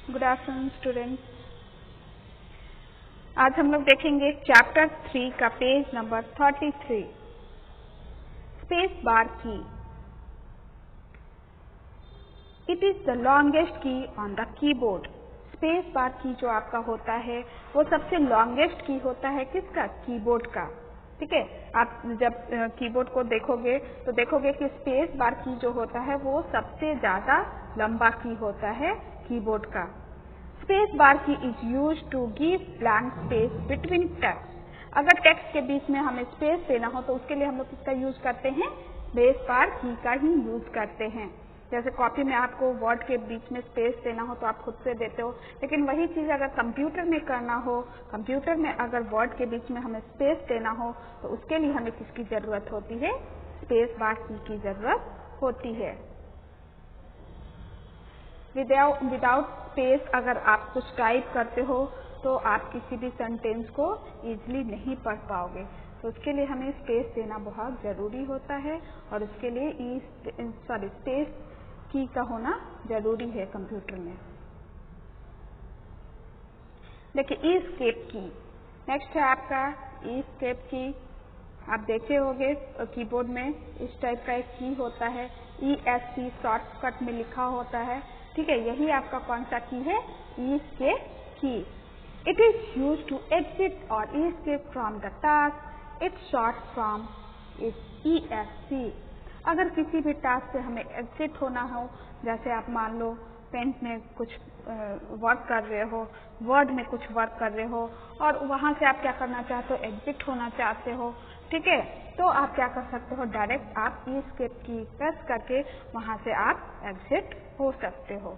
Good afternoon students. आज हम लोग देखेंगे चैप्टर 3 का पेज नंबर 33, स्पेस बार की। It is the longest key on the keyboard. Space bar की जो आपका होता है वो सबसे लॉन्गेस्ट की होता है किसका? कीबोर्ड का। ठीक है, आप जब कीबोर्ड को देखोगे तो देखोगे कि स्पेस बार की जो होता है वो सबसे ज्यादा लंबा की होता है कीबोर्ड का। Space bar key is use to give blank space between text. अगर टेक्स्ट के बीच में हमें स्पेस देना हो तो उसके लिए हम लोग किसका यूज करते हैं? स्पेस बार की का ही यूज करते हैं। जैसे कॉपी में आपको वर्ड के बीच में स्पेस देना हो तो आप खुद से देते हो, लेकिन वही चीज अगर कंप्यूटर में करना हो, कंप्यूटर में अगर वर्ड के बीच में हमें स्पेस देना हो तो उसके लिए हमें किसकी जरूरत होती है? स्पेस बार की जरूरत होती है। विदाउट स्पेस अगर आप कुछ टाइप करते हो तो आप किसी भी सेंटेंस को इजीली नहीं पढ़ पाओगे, तो उसके लिए हमें स्पेस देना बहुत जरूरी होता है और उसके लिए स्पेस की का होना जरूरी है कंप्यूटर में। देखिए एस्केप की, नेक्स्ट है आपका एस्केप की। आप देखे होंगे कीबोर्ड में इस टाइप का एक की होता है, ESC शॉर्टकट में लिखा होता है। ठीक है, यही आपका कौन सा की है? Escape key. It is use to exit और escape from the task. It's short from ESC। अगर किसी भी टास्क से हमें एग्जिट होना हो, जैसे आप मान लो पेंट में कुछ वर्क कर रहे हो, वर्ड में कुछ वर्क कर रहे हो और वहां से आप क्या करना चाहते हो? एग्जिट होना चाहते हो। ठीक है, तो आप क्या कर सकते हो? डायरेक्ट आप एस्केप की प्रेस करके वहां से आप एग्जिट हो सकते हो।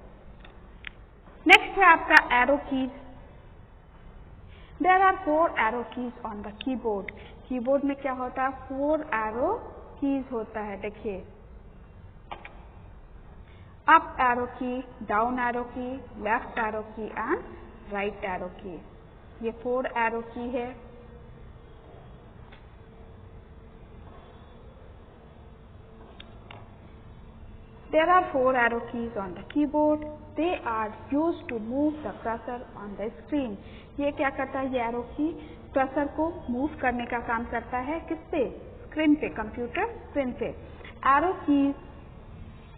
नेक्स्ट है आपका arrow keys. There are 4 arrow keys on the keyboard. Keyboard में क्या होता है? 4 एरो कीज होता है। देखिए, अप एरो की, डाउन एरो की, लेफ्ट एरो की एंड राइट एरो की। ये 4 एरो की है। There are 4 arrow keys on the keyboard. They are used to move the cursor on the screen. ये क्या करता है? ये एरो की कर्सर को मूव करने का काम करता है। किस पे? स्क्रीन पे, कंप्यूटर स्क्रीन पे। Arrow keys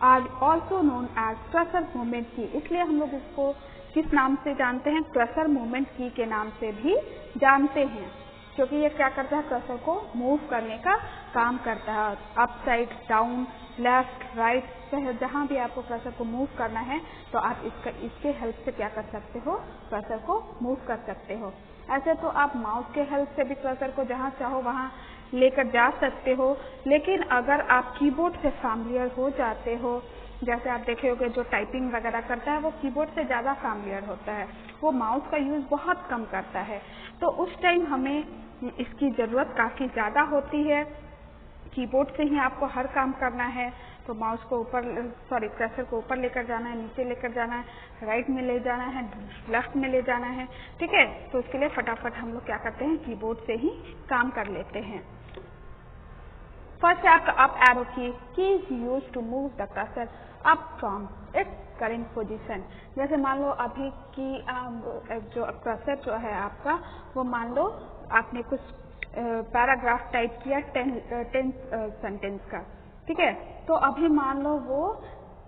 are also known as cursor movement key. इसलिए हम लोग इसको किस नाम से जानते हैं? कर्सर मूवमेंट की के नाम से भी जानते हैं, क्योंकि ये क्या करता है? कर्सर को मूव करने का काम करता है। Up side, down, left, right, चाहे जहां भी आपको कर्सर को मूव करना है तो आप इसके हेल्प से क्या कर सकते हो? कर्सर को मूव कर सकते हो। ऐसे तो आप माउस के हेल्प से भी कर्सर को जहां चाहो वहां लेकर जा सकते हो, लेकिन अगर आप कीबोर्ड से फैमिलियर हो जाते हो, जैसे आप देखे होंगे जो टाइपिंग वगैरह करता है वो कीबोर्ड से ज्यादा फैमिलियर होता है, वो माउस का यूज बहुत कम करता है, तो उस टाइम हमें इसकी जरूरत काफी ज्यादा होती है। कीबोर्ड से ही आपको हर काम करना है, तो माउस को ऊपर कर्सर को ऊपर लेकर जाना है, नीचे लेकर जाना है, राइट में ले जाना है, लेफ्ट में ले जाना है। ठीक है, तो उसके लिए फटाफट हम लोग क्या करते हैं? कीबोर्ड से ही काम कर लेते हैं। फर्स्ट है आपका up arrow key is use to move the cursor up from its current position. जैसे मान लो अभी की जो कर्सर जो है आपका, वो मान लो आपने कुछ पैराग्राफ टाइप किया 10 सेंटेंस का। ठीक है, तो अभी मान लो वो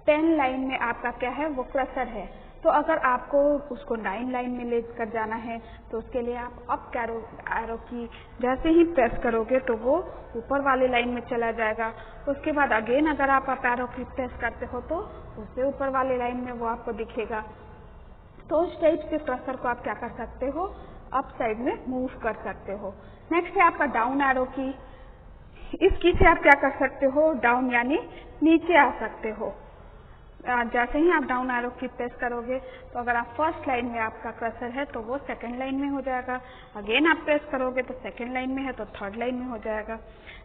10 लाइन में आपका क्या है? वो कर्सर है। तो अगर आपको उसको 9 लाइन में लेकर जाना है तो उसके लिए आप अप एरो की जैसे ही प्रेस करोगे तो वो ऊपर वाले लाइन में चला जाएगा। उसके बाद अगेन अगर आप अप एरो की प्रेस करते हो तो उससे ऊपर वाले लाइन में वो आपको दिखेगा। तो उस टाइप से कर्सर को आप क्या कर सकते हो? अप साइड में मूव कर सकते हो। नेक्स्ट है आपका डाउन एरो की। इस की से आप क्या कर सकते हो? डाउन यानी नीचे आ सकते हो। जैसे ही आप डाउन एरो की प्रेस करोगे तो अगर आप फर्स्ट लाइन में आपका कर्सर है तो वो सेकंड लाइन में हो जाएगा, अगेन आप प्रेस करोगे तो सेकंड लाइन में है तो थर्ड लाइन में हो जाएगा।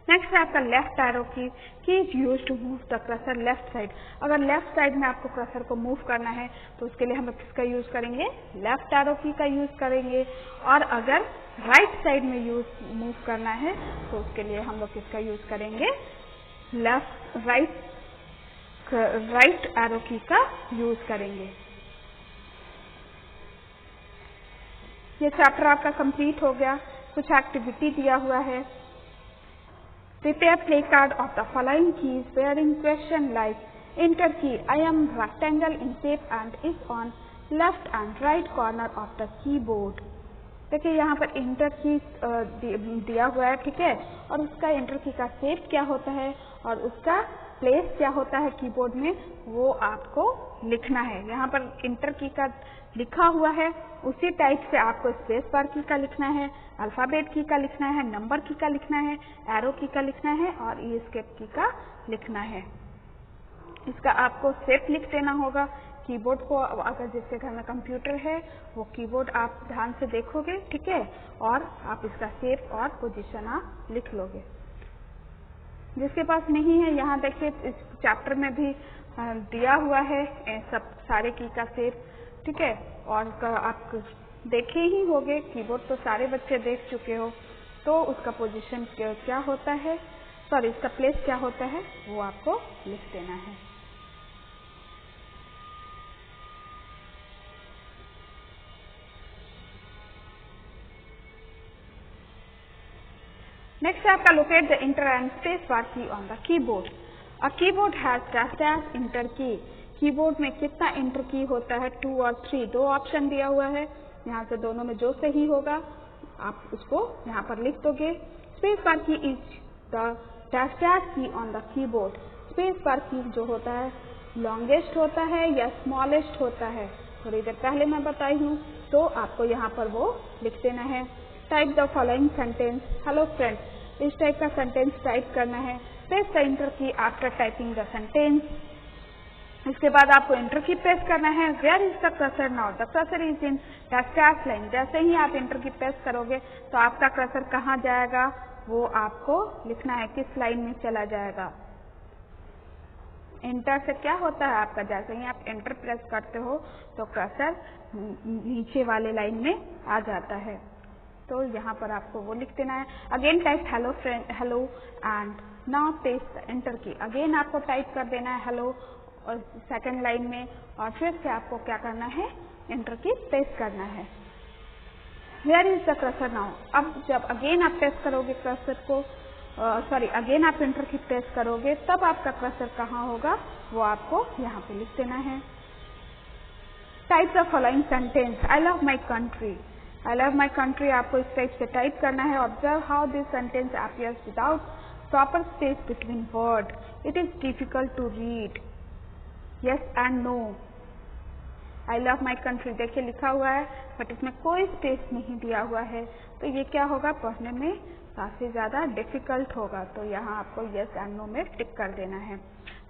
नेक्स्ट है आपका left arrow key is use to move the cursor left side. अगर लेफ्ट साइड में आपको कर्सर को मूव करना है तो उसके लिए हम लोग किसका यूज करेंगे? लेफ्ट एरो की का यूज करेंगे। और अगर राइट साइड में मूव करना है तो उसके लिए हम लोग किसका यूज करेंगे? राइट एरो की का यूज करेंगे। ये चैप्टर आपका कंप्लीट हो गया। कुछ एक्टिविटी दिया हुआ है। Prepare play card of the following keys bearing question like enter key I am rectangle in shape and is on left and right corner of the keyboard। देखिए यहाँ पर इंटर की दिया हुआ है, ठीक है, और उसका इंटर की का शेप क्या होता है और उसका प्लेस क्या होता है कीबोर्ड में, वो आपको लिखना है। यहाँ पर इंटर की का लिखा हुआ है, उसी टाइप से आपको स्पेस बार की का लिखना है, अल्फाबेट की का लिखना है, नंबर की का लिखना है, एरो की का लिखना है और एस्केप की का लिखना है। इसका आपको शेप लिख देना होगा। कीबोर्ड को अगर जिसके घर में कंप्यूटर है वो कीबोर्ड आप ध्यान से देखोगे, ठीक है, और आप इसका शेप और पोजीशन आप लिख लोगे। जिसके पास नहीं है, यहाँ देखिए इस चैप्टर में भी दिया हुआ है सब सारे की का शेप, ठीक है, और आप देखे ही होंगे, कीबोर्ड तो सारे बच्चे देख चुके हो, तो उसका पोजीशन क्या होता है, सॉरी इसका प्लेस क्या होता है वो आपको लिख देना है। Next आपका locate the enter and space bar key on the keyboard। A keyboard has dash enter key। Keyboard में कितना इंटर की होता है, 2 और 3, दो ऑप्शन दिया हुआ है। यहाँ से दोनों में जो सही होगा आप उसको यहाँ पर लिख दोगे। Space bar key is the dash की on the keyboard. Space bar की जो होता है लॉन्गेस्ट होता है या स्मॉलेस्ट होता है, थोड़ी देर पहले मैं बताई हूँ, तो आपको यहाँ पर वो लिख देना है। Type the following sentence hello friends, इस टाइप का सेंटेंस टाइप करना है। Press the enter key after typing the sentence. इसके बाद आपको इंटर की प्रेस करना है। Where is the cursor now, the cursor is in dash line. जैसे ही आप इंटर की प्रेस करोगे तो आपका कर्सर कहाँ जाएगा वो आपको लिखना है, किस लाइन में चला जाएगा। इंटर से क्या होता है आपका, जैसे ही आप इंटर प्रेस करते हो तो कर्सर नीचे वाले लाइन में आ जाता है, तो यहाँ पर आपको वो लिख देना है। Again type hello friend hello and now paste enter की। अगेन आपको टाइप कर देना है हेलो और सेकंड लाइन में, और फिर से आपको क्या करना है, एंटर की पेस्ट करना है। Where is the cursor now. अब जब अगेन आप प्रेस करोगे कर्सर को, सॉरी अगेन आप एंटर की प्रेस करोगे तब आपका कर्सर कहाँ होगा वो आपको यहाँ पे लिख देना है। Type the following sentence I love my country. I love my country आपको इस टाइप से टाइप करना है। Observe how this sentence appears without proper space between word. It is difficult to read. Yes and no. I love my country देखिए लिखा हुआ है but इसमें कोई स्पेस नहीं दिया हुआ है, तो ये क्या होगा, पढ़ने में काफी ज्यादा डिफिकल्ट होगा। तो यहाँ आपको यस एंड नो में टिक कर देना है।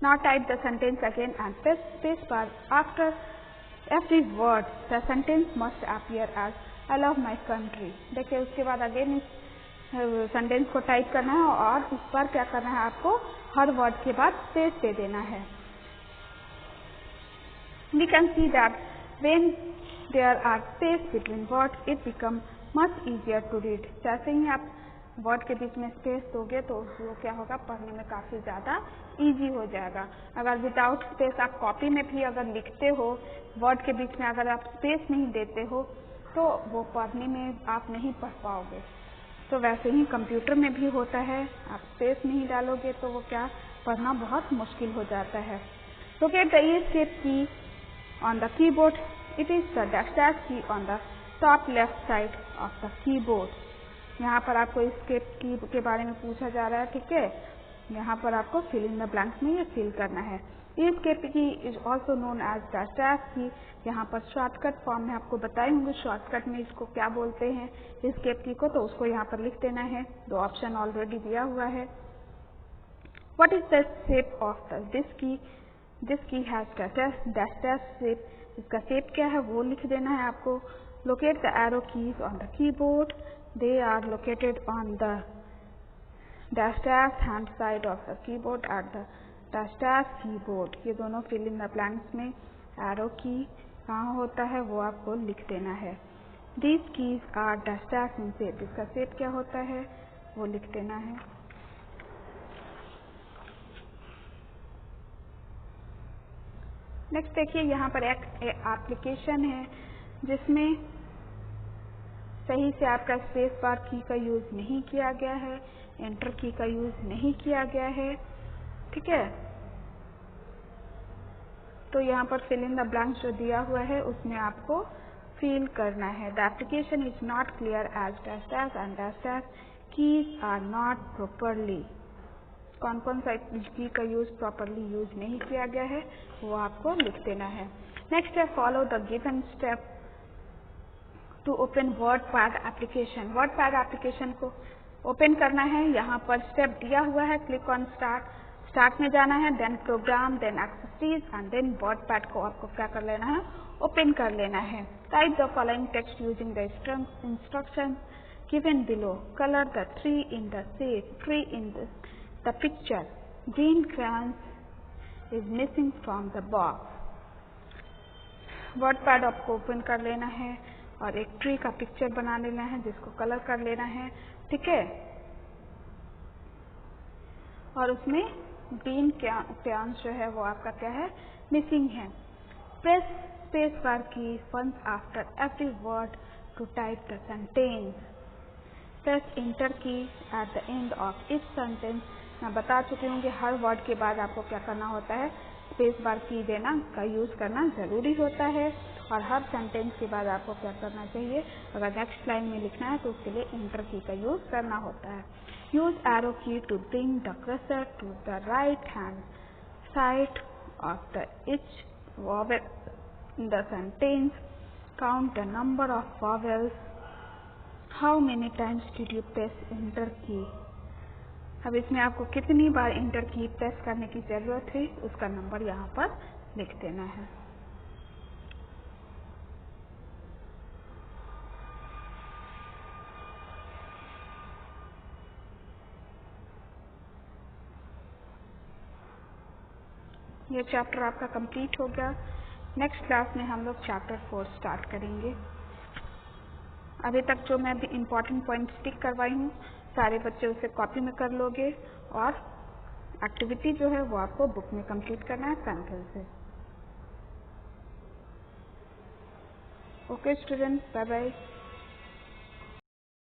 Now type the sentence again and press space bar after every word. The sentence must appear as I love my country. देखिए उसके बाद अगेन इस सेंटेंस को टाइप करना है और उस पर क्या करना है, आपको हर वर्ड के बाद स्पेस दे देना है। We can see that when there are space between words, it becomes much easier to read। जैसे ही आप वर्ड के बीच में स्पेस दोगे तो वो क्या होगा, पढ़ने में काफी ज्यादा इजी हो जाएगा। अगर विदाउट स्पेस आप कॉपी में भी अगर लिखते हो, वर्ड के बीच में अगर आप स्पेस नहीं देते हो तो वो पढ़ने में आप नहीं पढ़ पाओगे। तो वैसे ही कंप्यूटर में भी होता है, आप स्पेस नहीं डालोगे तो वो क्या, पढ़ना बहुत मुश्किल हो जाता है। Locate the escape key on the keyboard। It is the dash key on the top left side of the keyboard। यहाँ पर आपको escape की के बारे में पूछा जा रहा है, ठीक है, यहाँ पर आपको fill in the blanks में ये fill करना है। escape key is also known as dash key। यहाँ पर शॉर्टकट फॉर्म में आपको बताए होंगे शॉर्टकट में इसको क्या बोलते हैं escape key को, तो उसको यहाँ पर लिख देना है। दो ऑप्शन ऑलरेडी दिया हुआ है। What is the shape of this key? This key has dash shape। इसका शेप क्या है वो लिख देना है आपको। Locate the arrow keys on the keyboard। They are located on the dash hand side of the keyboard at the dash keyboard। ये दोनों fill in the blanks में arrow key कहाँ होता है वो आपको लिख देना है। These keys are dash in shape। इसका शेप क्या होता है वो लिख देना है। नेक्स्ट देखिए यहाँ पर एक एप्लीकेशन है जिसमें सही से आपका स्पेस बार की का यूज नहीं किया गया है, एंटर की का यूज नहीं किया गया है, ठीक है। तो यहाँ पर फिल इन द ब्लैंक्स जो दिया हुआ है उसमें आपको फिल करना है। The application is not clear as dash dash and dash dash keys are not properly. कौन कौन सा की का यूज प्रॉपरली यूज नहीं किया गया है वो आपको लिख देना है। नेक्स्ट है follow the given step to open WordPad application. WordPad application को ओपन करना है। यहाँ पर स्टेप दिया हुआ है, क्लिक ऑन स्टार्ट। स्टार्ट में जाना है, then program, then accessories and then WordPad को आपको क्या कर लेना है, ओपन कर लेना है। Type the following text using the instruction given below. Colour the tree in the shape, tree in the picture. Green crayons is missing from the box. WordPad आपको ओपन कर लेना है और एक ट्री का पिक्चर बना लेना है जिसको कलर कर लेना है, ठीक है। और उसमें ग्रीन crayons जो है वो आपका क्या है, मिसिंग है। Press space bar key once after every word to type the sentence. Press enter key at the end of each sentence. मैं बता चुकी हूँ कि हर वर्ड के बाद आपको क्या करना होता है, स्पेस बार की देना का यूज करना जरूरी होता है। और हर सेंटेंस के बाद आपको क्या करना चाहिए, अगर नेक्स्ट लाइन में लिखना है तो उसके लिए इंटर की का यूज करना होता है। Use arrow key to bring the cursor to the right hand side of the each vowel in the sentence. Count the number of vowels. How many times did you press enter key. अब इसमें आपको कितनी बार inter key press करने की जरूरत है उसका number यहाँ पर लिख देना है। ये चैप्टर आपका कंप्लीट हो गया। नेक्स्ट क्लास में हम लोग चैप्टर 4 स्टार्ट करेंगे। अभी तक जो मैं इम्पोर्टेंट पॉइंट टिक करवाई हूँ सारे बच्चे उसे कॉपी में कर लोगे और एक्टिविटी जो है वो आपको बुक में कंप्लीट करना है पेंसिल से। Okay students, bye bye.